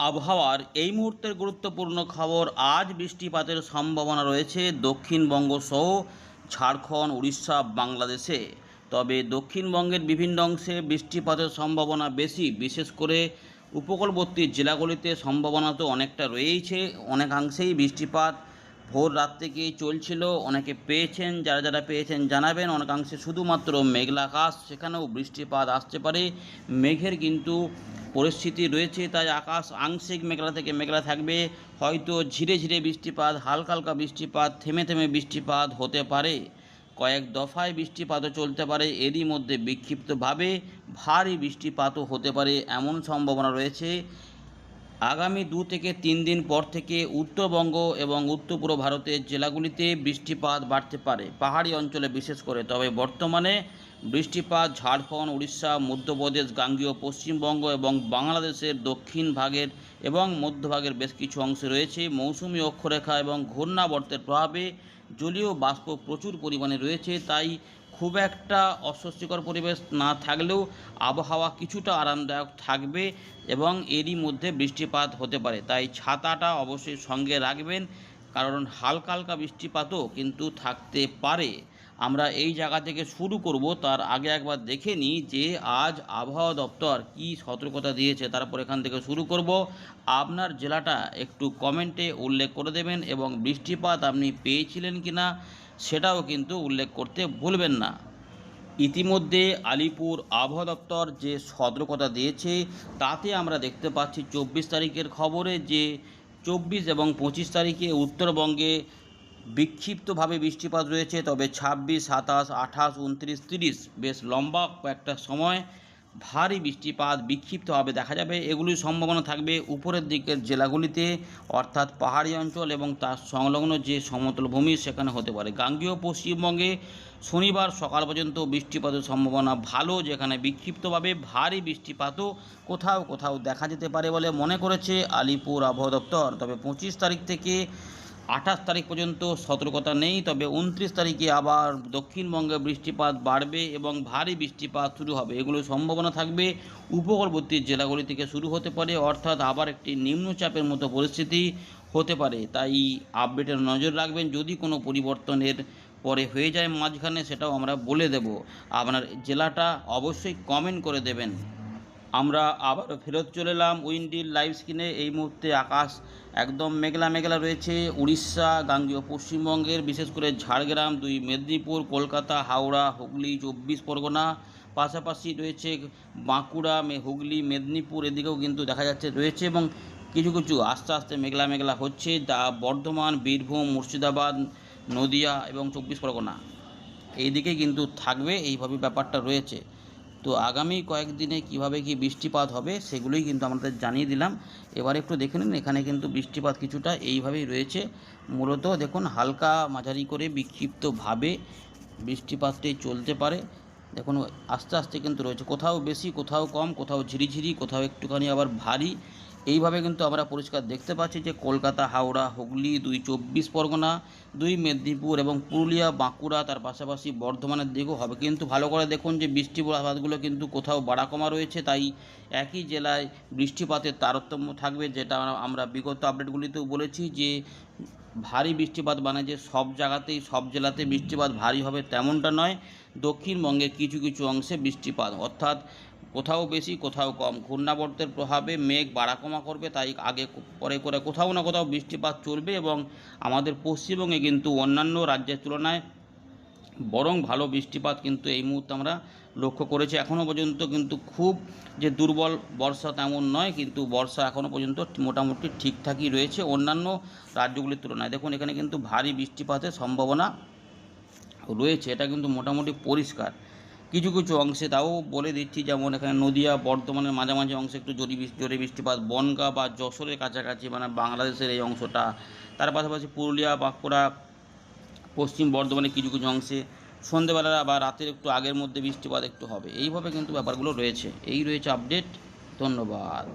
আবহাওয়ার এই মুহূর্তের গুরুত্বপূর্ণ খবর। আজ বৃষ্টিপাতের সম্ভাবনা রয়েছে দক্ষিণবঙ্গ সহ ঝাড়খণ্ড, উড়িষ্যা, বাংলাদেশে। তবে দক্ষিণবঙ্গের বিভিন্ন অংশে বৃষ্টিপাতের সম্ভাবনা বেশি, বিশেষ করে উপকূলবর্তী জেলাগুলিতে সম্ভাবনা তো অনেকটা রয়েইছে। অনেকাংশেই বৃষ্টিপাত ভোর রাত থেকেই চলছিল, অনেকে পেয়েছেন, যারা যারা পেয়েছেন জানাবেন। অনেকাংশে শুধুমাত্র মেঘলা আকাশ, সেখানেও বৃষ্টিপাত আসতে পারে। মেঘের কিন্তু পরিস্থিতি রয়েছে, তাই আকাশ আংশিক মেঘলা থেকে মেঘলা থাকবে। হয়তো ঝিরে ঝিরে বৃষ্টিপাত, হালকা হালকা বৃষ্টিপাত, থেমে থেমে বৃষ্টিপাত হতে পারে। কয়েক দফায় বৃষ্টিপাতও চলতে পারে, এরই মধ্যে বিক্ষিপ্তভাবে ভারী বৃষ্টিপাতও হতে পারে, এমন সম্ভাবনা রয়েছে। আগামী 2 থেকে 3 দিন পর থেকে উত্তরবঙ্গ এবং উত্তর পূর্ব ভারতের জেলাগুলিতে বৃষ্টিপাত বাড়তে পারে, পাহাড়ি অঞ্চলে বিশেষ করে। তবে বর্তমানে বৃষ্টিপাত ঝাড়খণ্ড, উড়িষ্যা, মধ্যপ্রদেশ, গাঙ্গেয় পশ্চিমবঙ্গ এবং বাংলাদেশের দক্ষিণ ভাগের এবং মধ্যভাগের বেশ কিছু অংশে রয়েছে। মৌসুমি অক্ষরেখা এবং ঘূর্ণাবর্তের প্রভাবে জলীয় বাষ্প প্রচুর পরিমাণে রয়েছে, তাই খুব একটা অস্বস্তিকর পরিবেশ না থাকলেও আবহাওয়া কিছুটা আরামদায়ক থাকবে এবং এরই মধ্যে বৃষ্টিপাত হতে পারে। তাই ছাতাটা অবশ্যই সঙ্গে রাখবেন, কারণ হালকা হালকা বৃষ্টিপাতও কিন্তু থাকতে পারে। আমরা এই জায়গা থেকে শুরু করব, তার আগে একবার দেখে নিই যে আজ আবহাওয়া দপ্তর কি সতর্কতা দিয়েছে। তারপর এখান থেকে শুরু করব। আপনার জেলাটা একটু কমেন্টে উল্লেখ করে দেবেন এবং বৃষ্টিপাত আপনি পেয়েছিলেন কিনা সেটাও কিন্তু উল্লেখ করতে ভুলবেন না। ইতিমধ্যে আলিপুর আবহাওয়া দপ্তর যে সতর্কতা দিয়েছে তাতে আমরা দেখতে পাচ্ছি 24 তারিখের খবরে যে 24 এবং 25 তারিখে উত্তরবঙ্গে বিক্ষিপ্তভাবে বৃষ্টিপাত রয়েছে। তবে 26, 27, 28, 29, 30 বেশ লম্বা কয়েকটা সময় ভারী বৃষ্টিপাত বিক্ষিপ্তভাবে দেখা যাবে। এগুলির সম্ভাবনা থাকবে উপরের দিকের জেলাগুলিতে, অর্থাৎ পাহাড়ি অঞ্চল এবং তার সংলগ্ন যে সমতল ভূমি সেখানে হতে পারে। গাঙ্গেয় পশ্চিমবঙ্গে শনিবার সকাল পর্যন্ত বৃষ্টিপাতের সম্ভাবনা ভালো, যেখানে বিক্ষিপ্তভাবে ভারী বৃষ্টিপাতও কোথাও কোথাও দেখা যেতে পারে বলে মনে করেছে আলিপুর আবহাওয়া দপ্তর। তবে 25 তারিখ থেকে 28 তারিখ পর্যন্ত সতর্কতা নেই। তবে 29 তারিখে আবার দক্ষিণবঙ্গে বৃষ্টিপাত বাড়বে এবং ভারী বৃষ্টিপাত শুরু হবে। এগুলোর সম্ভাবনা থাকবে উপকূলবর্তী জেলাগুলি থেকে শুরু হতে পারে, অর্থাৎ আবার একটি নিম্নচাপের মতো পরিস্থিতি হতে পারে। তাই আপডেটের নজর রাখবেন, যদি কোনো পরিবর্তনের পরে হয়ে যায় মাঝখানে সেটাও আমরা বলে দেব। আপনার জেলাটা অবশ্যই কমেন্ট করে দেবেন। আমরা আবার ফেরত চলে এলাম উইন্ডির লাইভ স্ক্রিনে। এই মুহূর্তে আকাশ একদম মেঘলা মেঘলা রয়েছে উড়িষ্যা, গাঙ্গেয় পশ্চিমবঙ্গের, বিশেষ করে ঝাড়গ্রাম, 2 মেদিনীপুর, কলকাতা, হাওড়া, হুগলি, 24 পরগনা, পাশাপাশি রয়েছে বাঁকুড়া, হুগলি, মেদিনীপুর, এদিকেও কিন্তু দেখা যাচ্ছে রয়েছে এবং কিছু কিছু আস্তে আস্তে মেঘলা মেঘলা হচ্ছে বর্ধমান, বীরভূম, মুর্শিদাবাদ, নদিয়া এবং 24 পরগনা এই দিকে কিন্তু থাকবে। এইভাবে ব্যাপারটা রয়েছে। তো আগামী কয়েকদিনে কিভাবে কি বৃষ্টিপাত হবে সেগুলোই কিন্তু আমাদের জানিয়ে দিলাম। এবার একটু দেখে নিন, এখানে কিন্তু বৃষ্টিপাত কিছুটা এইভাবেই রয়েছে। মূলত দেখুন হালকা মাঝারি করে বিক্ষিপ্তভাবে বৃষ্টিপাতটাই চলতে পারে। দেখুন আস্তে আস্তে কিন্তু রয়েছে, কোথাও বেশি, কোথাও কম, কোথাও ঝিরিঝিরি, কোথাও একটুখানি আবার ভারী। এইভাবে কিন্তু আমরা পরিষ্কার দেখতে পাচ্ছি যে কলকাতা, হাওড়া, হুগলি, 2 24 পরগনা, 2 মেদিনীপুর এবং পুরুলিয়া, বাঁকুড়া, তার পাশাপাশি বর্ধমানের দিকেও হবে। কিন্তু ভালো করে দেখুন যে বৃষ্টিপাতগুলো কিন্তু কোথাও বাড়া কমা রয়েছে, তাই একই জেলায় বৃষ্টিপাতের তারতম্য থাকবে, যেটা আমরা বিগত আপডেটগুলিতেও বলেছি যে ভারী বৃষ্টিপাত মানে যে সব জায়গাতেই সব জেলাতে বৃষ্টিপাত ভারী হবে তেমনটা নয়। দক্ষিণবঙ্গের কিছু কিছু অংশে বৃষ্টিপাত, অর্থাৎ কোথাও বেশি কোথাও কম, ঘূর্ণাবর্তের প্রভাবে মেঘ বাড়া কমা করবে, তাই আগে পরে করে কোথাও না কোথাও বৃষ্টিপাত চলবে এবং আমাদের পশ্চিমবঙ্গে কিন্তু অন্যান্য রাজ্যের তুলনায় বরং ভালো বৃষ্টিপাত কিন্তু এই মুহূর্তে আমরা লক্ষ্য করেছি। এখনও পর্যন্ত কিন্তু খুব যে দুর্বল বর্ষা তেমন নয়, কিন্তু বর্ষা এখনও পর্যন্ত মোটামুটি ঠিকঠাকই রয়েছে অন্যান্য রাজ্যগুলির তুলনায়। দেখুন এখানে কিন্তু ভারী বৃষ্টিপাতের সম্ভাবনা রয়েছে, এটা কিন্তু মোটামুটি পরিষ্কার। কিছু কিছু অংশে তাও বলে দিচ্ছি, যেমন এখানে নদিয়া, বর্ধমানের মাঝামাঝি অংশে একটু জোরে বৃষ্টিপাত, বনগাঁ বা যশোরের কাছাকাছি মানে বাংলাদেশের এই অংশটা, তার পাশাপাশি পুরুলিয়া, বাঁকুড়া, পশ্চিম বর্ধমানের কিছু কিছু অংশে সন্ধ্যেবেলা বা রাতের একটু আগের মধ্যে বৃষ্টিপাত একটু হবে। এইভাবে কিন্তু ব্যাপারগুলো রয়েছে। এই রয়েছে আপডেট। ধন্যবাদ।